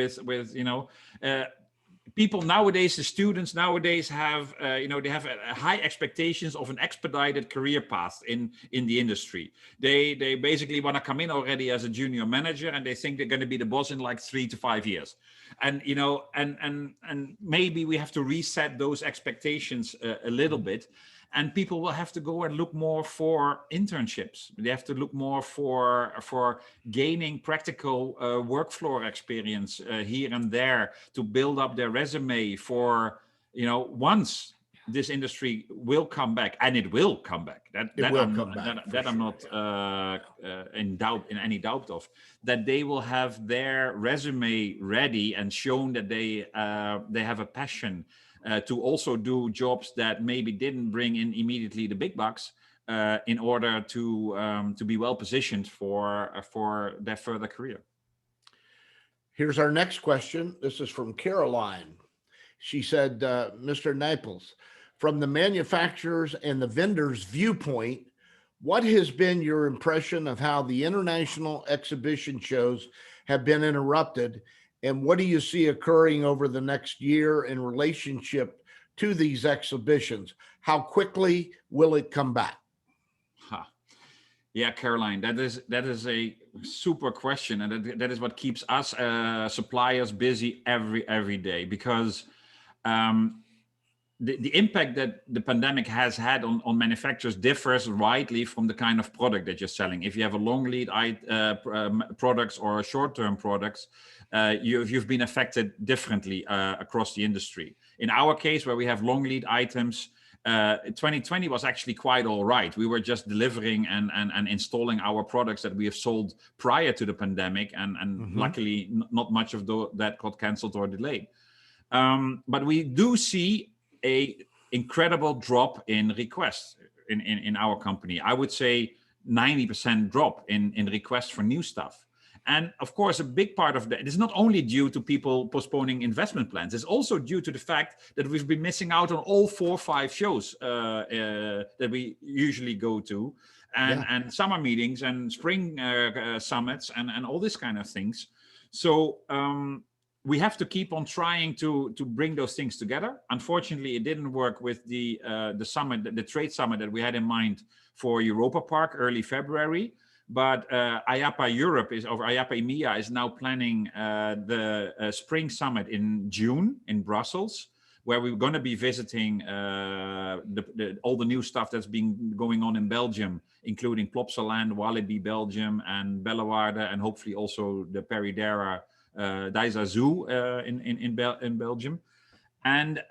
people nowadays, the students nowadays have, they have high expectations of an expedited career path in the industry. They basically want to come in already as a junior manager, and they think they're going to be the boss in like 3 to 5 years. And, and maybe we have to reset those expectations a little bit. And people will have to go and look more for internships. They have to look more for gaining practical work floor experience here and there to build up their resume for, once this industry will come back, and it will come back. That I'm not in any doubt of. That they will have their resume ready and shown that they have a passion to also do jobs that maybe didn't bring in immediately the big bucks, in order to be well positioned for their further career. Here's our next question. This is from Caroline. She said, Mr. Nijpels, from the manufacturers and the vendors' viewpoint, what has been your impression of how the international exhibition shows have been interrupted? And what do you see occurring over the next year in relationship to these exhibitions? How quickly will it come back? Yeah, Caroline, that is a super question, and that is what keeps us suppliers busy every day, because the impact that the pandemic has had on manufacturers differs widely from the kind of product that you're selling. If you have a long lead products or short-term products, you've been affected differently across the industry. In our case, where we have long lead items, 2020 was actually quite all right. We were just delivering and installing our products that we have sold prior to the pandemic, and luckily not much of that got canceled or delayed. But we do see a incredible drop in requests in our company. I would say 90% drop in requests for new stuff. And of course, a big part of that is not only due to people postponing investment plans, it's also due to the fact that we've been missing out on all 4 or 5 shows that we usually go to, and summer meetings and spring summits and all this kind of things. So we have to keep on trying to bring those things together. Unfortunately, it didn't work with the summit, the trade summit that we had in mind for Europa Park early February. But IAAPA Europe or IAAPA EMEA is now planning the spring summit in June in Brussels, where we're going to be visiting all the new stuff that's been going on in Belgium, including Plopsaland, Walibi Belgium, and Bellewaarde, and hopefully also the Peridera Dijsa Zoo in Belgium. And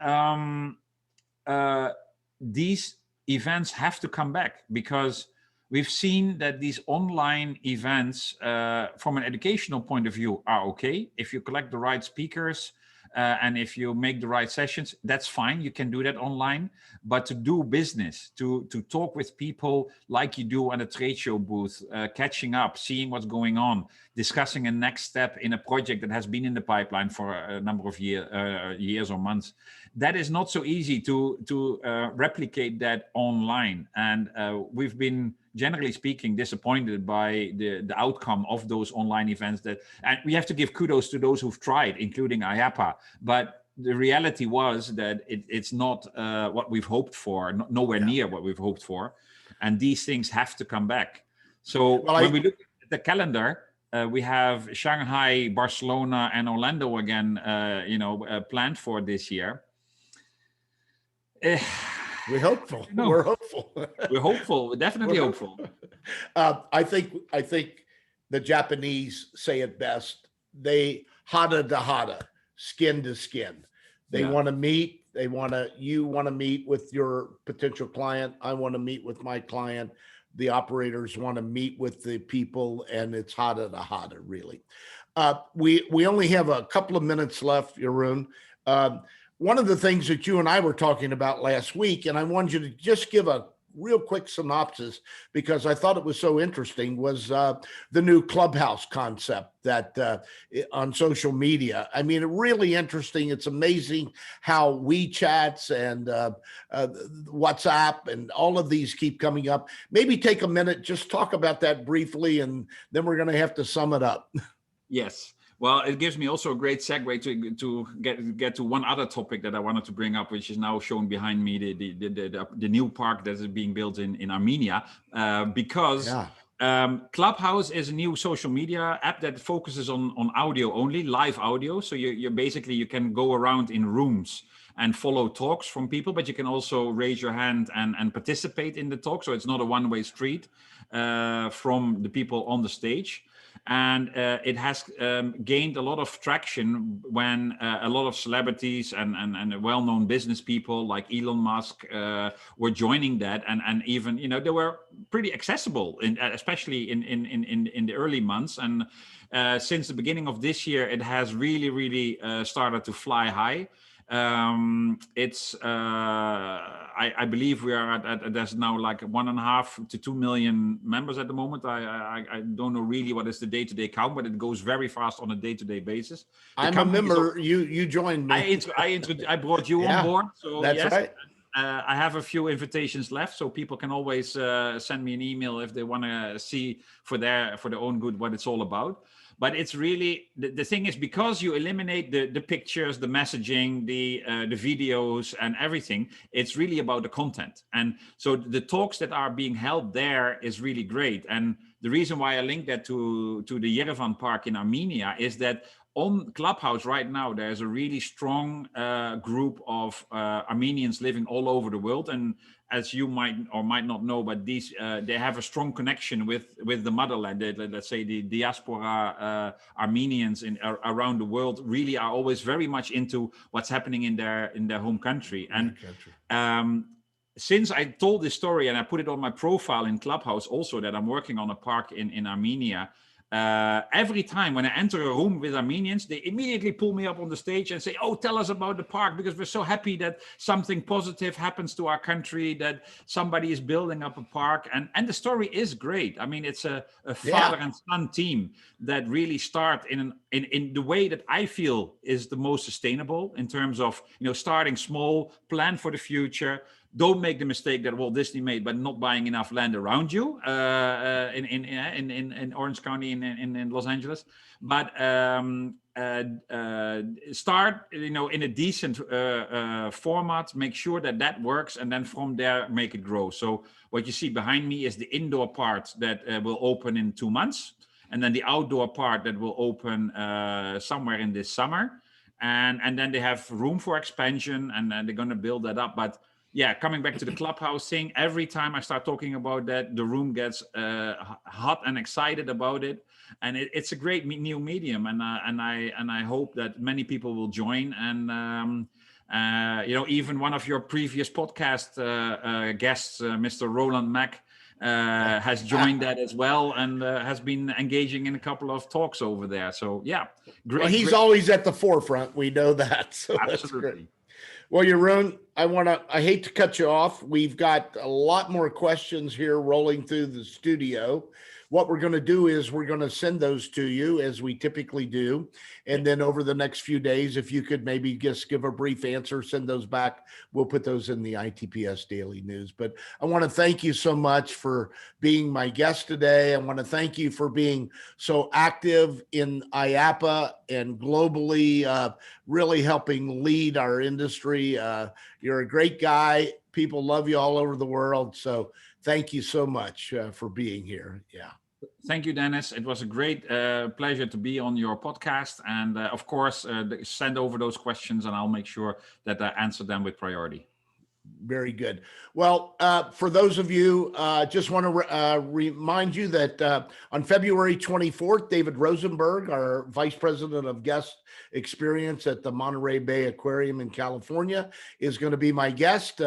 these events have to come back, because we've seen that these online events, from an educational point of view, are okay. If you collect the right speakers and if you make the right sessions, that's fine. You can do that online. But to do business, to talk with people like you do on a trade show booth, catching up, seeing what's going on, discussing a next step in a project that has been in the pipeline for a number of years or months, that is not so easy to replicate that online. And we've been, generally speaking, disappointed by the outcome of those online events. And we have to give kudos to those who've tried, including IAAPA. But the reality was that it's not what we've hoped for, nowhere near what we've hoped for. And these things have to come back. So when we look at the calendar, we have Shanghai, Barcelona, and Orlando again, planned for this year. We're hopeful. No. We're hopeful. We're hopeful. We're definitely hopeful. I think the Japanese say it best. They hara to hara, skin to skin. They want to meet. You want to meet with your potential client. I want to meet with my client. The operators want to meet with the people, and it's hara to hara, really. We only have a couple of minutes left, Jeroen. One of the things that you and I were talking about last week, and I wanted you to just give a real quick synopsis because I thought it was so interesting, was the new Clubhouse concept that on social media. I mean, really interesting. It's amazing how WeChats and WhatsApp and all of these keep coming up. Maybe take a minute, just talk about that briefly, and then we're going to have to sum it up. Yes. Well, it gives me also a great segue to get to one other topic that I wanted to bring up, which is now shown behind me, the new park that is being built in Armenia, because Clubhouse is a new social media app that focuses on audio only, live audio. So you basically, you can go around in rooms and follow talks from people, but you can also raise your hand and participate in the talk. So it's not a one-way street from the people on the stage. And it has gained a lot of traction when a lot of celebrities and well-known business people like Elon Musk were joining that, and even they were pretty accessible, especially in the early months. And since the beginning of this year, it has really started to fly high. I believe we are at there's now like 1.5 to 2 million members at the moment. I don't know really what is the day-to-day count, but it goes very fast on a day-to-day basis. I'm a member. You joined me. I brought you on board. So that's right. I have a few invitations left, so people can always send me an email if they want to see for their own good what it's all about. But it's really, the thing is, because you eliminate the pictures, the messaging, the videos and everything, it's really about the content. And so the talks that are being held there is really great. And the reason why I link that to the Yerevan Park in Armenia is that on Clubhouse right now, there's a really strong group of Armenians living all over the world. And as you might or might not know, but these they have a strong connection with the motherland. Let's say the diaspora Armenians around the world really are always very much into what's happening in their home country. And since I told this story and I put it on my profile in Clubhouse also, that I'm working on a park in Armenia, every time when I enter a room with Armenians, they immediately pull me up on the stage and say, oh, tell us about the park, because we're so happy that something positive happens to our country, that somebody is building up a park. And the story is great. I mean, it's a father and son team that really start in the way that I feel is the most sustainable, in terms of, starting small, plan for the future. Don't make the mistake that Walt Disney made by not buying enough land around you in Orange County in Los Angeles. But start, in a decent format. Make sure that works, and then from there make it grow. So what you see behind me is the indoor part that will open in 2 months, and then the outdoor part that will open somewhere in this summer. And then they have room for expansion, and they're going to build that up. But yeah, coming back to the clubhouse thing, every time I start talking about that, the room gets hot and excited about it, and it's a great new medium, and I hope that many people will join. And even one of your previous podcast guests, Mr. Roland Mack, has joined that as well, and has been engaging in a couple of talks over there. So yeah, great. Well, he's always at the forefront. We know that. So absolutely. That's great. Well, Jeroen, I hate to cut you off. We've got a lot more questions here rolling through the studio. What we're going to do is we're going to send those to you, as we typically do. And then over the next few days, if you could maybe just give a brief answer, send those back. We'll put those in the ITPS Daily News. But I want to thank you so much for being my guest today. I want to thank you for being so active in IAAPA and globally, really helping lead our industry. You're a great guy. People love you all over the world. So thank you so much for being here. Yeah. Thank you, Dennis. It was a great pleasure to be on your podcast. And of course, send over those questions, and I'll make sure that I answer them with priority. Very good. Well, for those of you, just want to remind you that on February 24th, David Rosenberg, our Vice President of Guest Experience at the Monterey Bay Aquarium in California, is going to be my guest.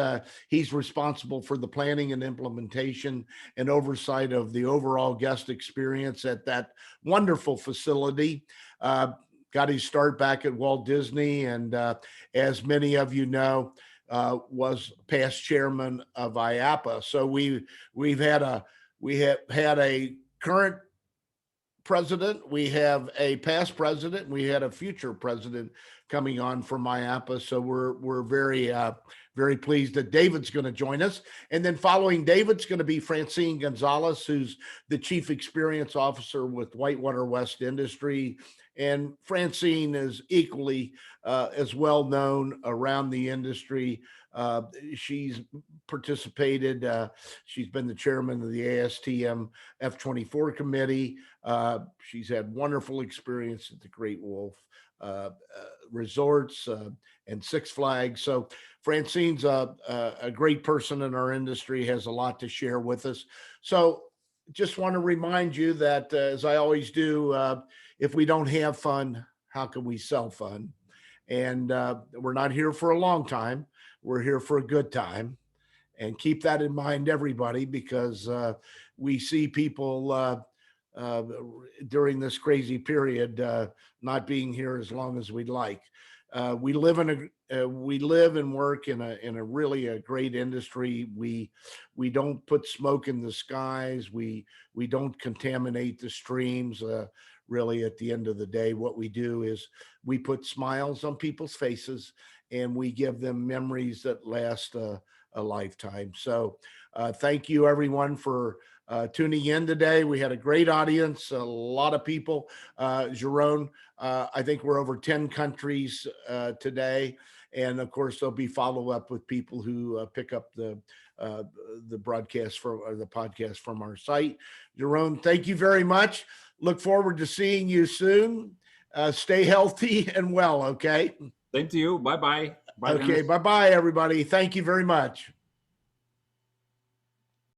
He's responsible for the planning and implementation and oversight of the overall guest experience at that wonderful facility. Got his start back at Walt Disney, and as many of you know, was past chairman of IAAPA. So we have had a current president, we have a past president, we had a future president coming on from IAAPA. So we're very pleased that David's going to join us. And then following David's going to be Francine Gonzalez, who's the Chief Experience Officer with Whitewater West Industry. And Francine is equally as well known around the industry. She's participated. She's been the chairman of the ASTM F24 committee. She's had wonderful experience at the Great Wolf Resorts and Six Flags. So Francine's a great person in our industry, has a lot to share with us. So just want to remind you that, as I always do, if we don't have fun, how can we sell fun? And we're not here for a long time. We're here for a good time. And keep that in mind, everybody, because we see people during this crazy period not being here as long as we'd like. We live and work in a really great industry. We don't put smoke in the skies. We don't contaminate the streams. Really, at the end of the day, what we do is we put smiles on people's faces, and we give them memories that last a lifetime. So thank you, everyone, for tuning in today. We had a great audience, a lot of people. Jeroen, I think we're over 10 countries today. And of course, there'll be follow-up with people who pick up the broadcast or the podcast from our site. Jeroen, thank you very much. Look forward to seeing you soon. Stay healthy and well, okay? Same to you. Bye-bye. Bye, okay, bye-bye, everybody. Thank you very much.